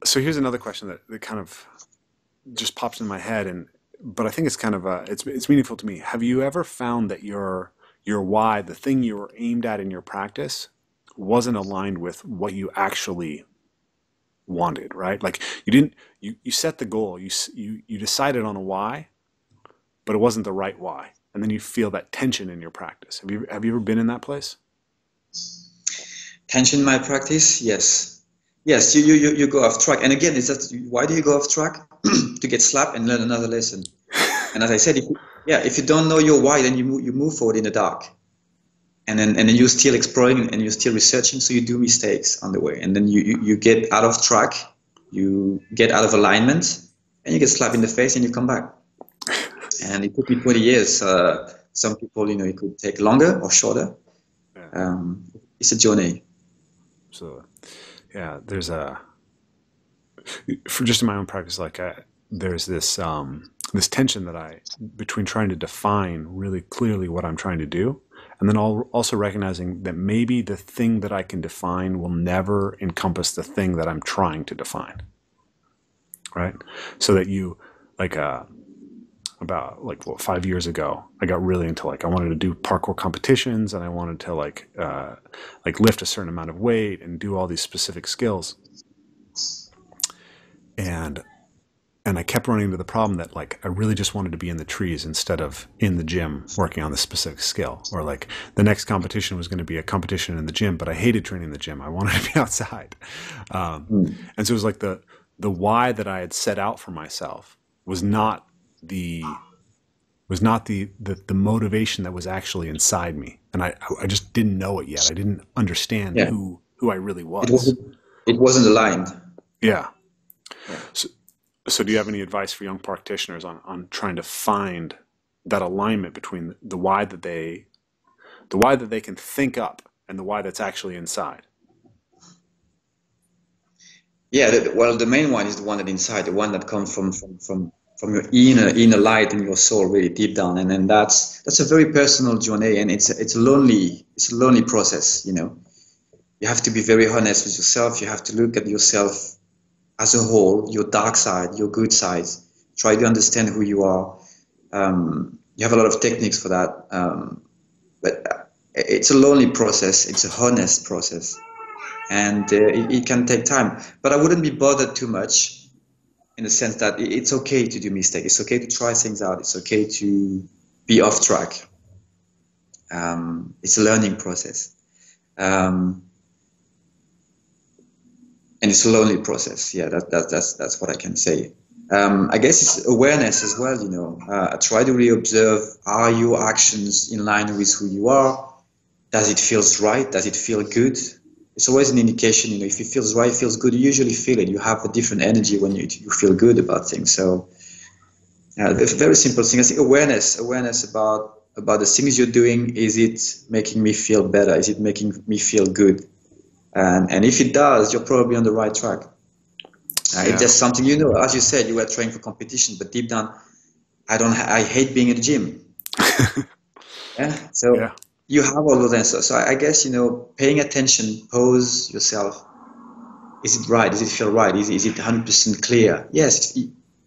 So here's another question that kind of just pops in my head, but I think it's kind of it's meaningful to me. Have you ever found that your why, the thing you were aimed at in your practice, wasn't aligned with what you actually wanted, right? Like you set the goal, you decided on a why, but it wasn't the right why, and then you feel that tension in your practice. Have you ever been in that place? Tension in my practice, yes. Yes, you go off track. And again, is that why do you go off track? To get slapped and learn another lesson. And as I said, if you don't know your why, then you move forward in the dark. And then you're still exploring and you're still researching, so you do mistakes on the way. And then you get out of track, you get out of alignment, and you get slapped in the face and you come back. And it took me 20 years. Some people, it could take longer or shorter. It's a journey. So, yeah, there's for just in my own practice, like there's this this tension between trying to define really clearly what I'm trying to do, and then also recognizing that maybe the thing that I can define will never encompass the thing that I'm trying to define, right? So that about 5 years ago, I got really into I wanted to do parkour competitions, and I wanted to lift a certain amount of weight and do all these specific skills. And I kept running into the problem that I really just wanted to be in the trees instead of in the gym working on this specific skill. Or the next competition was going to be a competition in the gym, but I hated training in the gym. I wanted to be outside. And so it was the why that I had set out for myself was not the motivation that was actually inside me, and I just didn't know it yet. I didn't understand who I really was. It wasn't aligned. Yeah. So do you have any advice for young practitioners on trying to find that alignment between the why that they can think up and the why that's actually inside? Yeah, the main one is the one that's inside, the one that comes from your inner light in your soul, really deep down, and then that's a very personal journey, and it's a lonely process. You have to be very honest with yourself. You have to look at yourself as a whole, your dark side, your good sides. Try to understand who you are. You have a lot of techniques for that, but it's a lonely process. It's a honest process, and it can take time. But I wouldn't be bothered too much, in the sense that it's okay to do mistakes. It's okay to try things out. It's okay to be off track. It's a learning process. And it's a lonely process. Yeah, that's what I can say. I guess it's awareness as well, try to really observe, are your actions in line with who you are? Does it feel right? Does it feel good? It's always an indication, if it feels right, feels good, you usually feel it. You have a different energy when you feel good about things. So the very simple thing, I think awareness about the things you're doing. Is it making me feel better? Is it making me feel good? And if it does, you're probably on the right track. If there's something, as you said, you were training for competition, but deep down, I hate being in the gym. You have all those answers. So I guess, paying attention, pose yourself. Is it right? Does it feel right? Is it 100% clear? Yes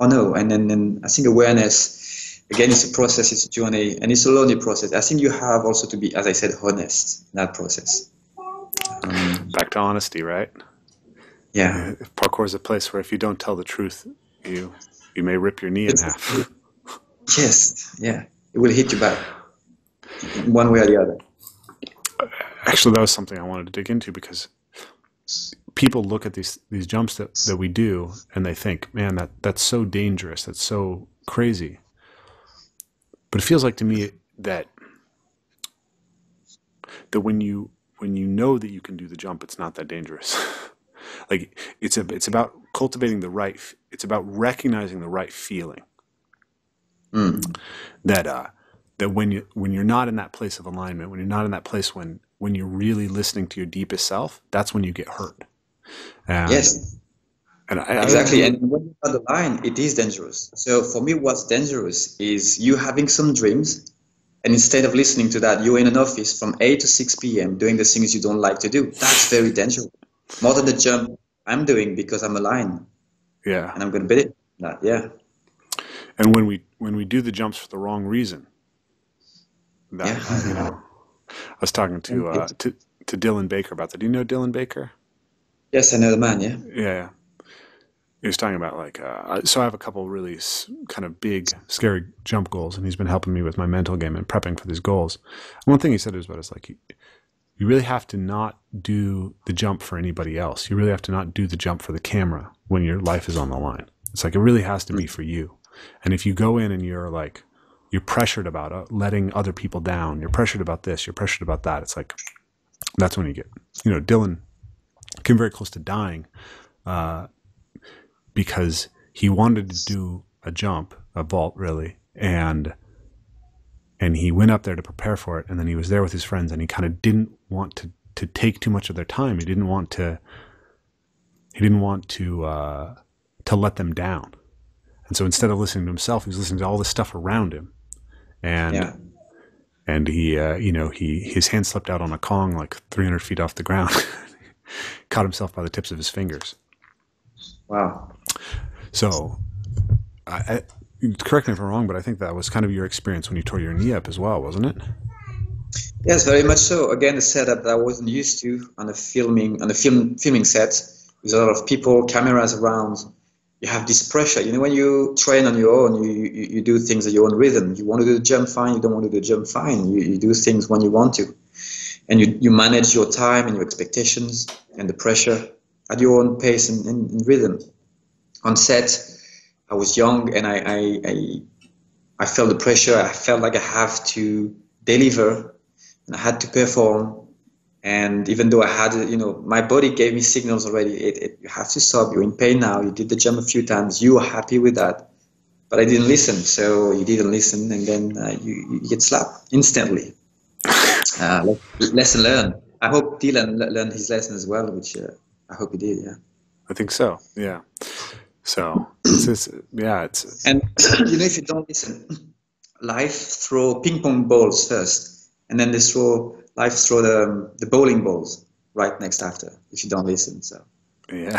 or no? And then I think awareness, again, it's a process, it's a journey, and it's a lonely process. I think you have also to be, as I said, honest in that process. Back to honesty, right? Yeah. Parkour is a place where if you don't tell the truth, you may rip your knee in half. Yes, yeah. It will hit you back, one way or the other. Actually, that was something I wanted to dig into, because people look at these jumps that we do and they think, man, that's so dangerous, that's so crazy. But it feels like to me that when you know that you can do the jump, it's not that dangerous. It's about cultivating it's about recognizing the right feeling. That when you're not in that place of alignment, when you're not in that place when you're really listening to your deepest self, that's when you get hurt. Yes. Exactly. And when you're on the line, it is dangerous. So for me, what's dangerous is you having some dreams, and instead of listening to that, you're in an office from 8 to 6 p.m. doing the things you don't like to do. That's very dangerous. More than the jump, I'm doing because I'm aligned Yeah. and I'm going to beat it. That, yeah. And when we do the jumps for the wrong reason, that Yeah. you know, I was talking to Dylan Baker about that. Do you know Dylan Baker? Yes, I know the man. Yeah. Yeah. He was talking about like, so I have a couple really kind of big, scary jump goals, and he's been helping me with my mental game and prepping for these goals. And one thing he said was about is like, you really have to not do the jump for anybody else. You really have to not do the jump for the camera when your life is on the line. It's like, it really has to be for you. And if you go in and you're like, you're pressured about letting other people down, you're pressured about this, you're pressured about that, it's like, that's when you get, you know, Dylan came very close to dying, because he wanted to do a jump, a vault really, and he went up there to prepare for it, and then he was there with his friends, and he kind of didn't want to take too much of their time. He didn't want to let them down. And so instead of listening to himself, he was listening to all the stuff around him. And Yeah. and he his hand slipped out on a Kong like 300 feet off the ground. Caught himself by the tips of his fingers. Wow. So, correct me if I'm wrong, but I think that was kind of your experience when you tore your knee up as well, wasn't it? Yes, very much so. Again, a setup that I wasn't used to on a filming set with a lot of people, cameras around. You have this pressure. You know, when you train on your own, you do things at your own rhythm. You want to do the jump fine, you don't want to do the jump fine. You do things when you want to. And you manage your time and your expectations and the pressure at your own pace and rhythm. On set, I was young and I felt the pressure. I felt like I have to deliver and I had to perform. And even though I had, you know, my body gave me signals already. You have to stop. You're in pain now. You did the jump a few times. You are happy with that. But I didn't listen. So you didn't listen. And then you get slapped instantly. Lesson learned. I hope Dylan learned his lesson as well, which I hope he did, yeah. I think so, yeah. So, it's And, you know, if you don't listen, life throw ping pong balls first, and then life throw the bowling balls right next after, if you don't listen, so. yeah.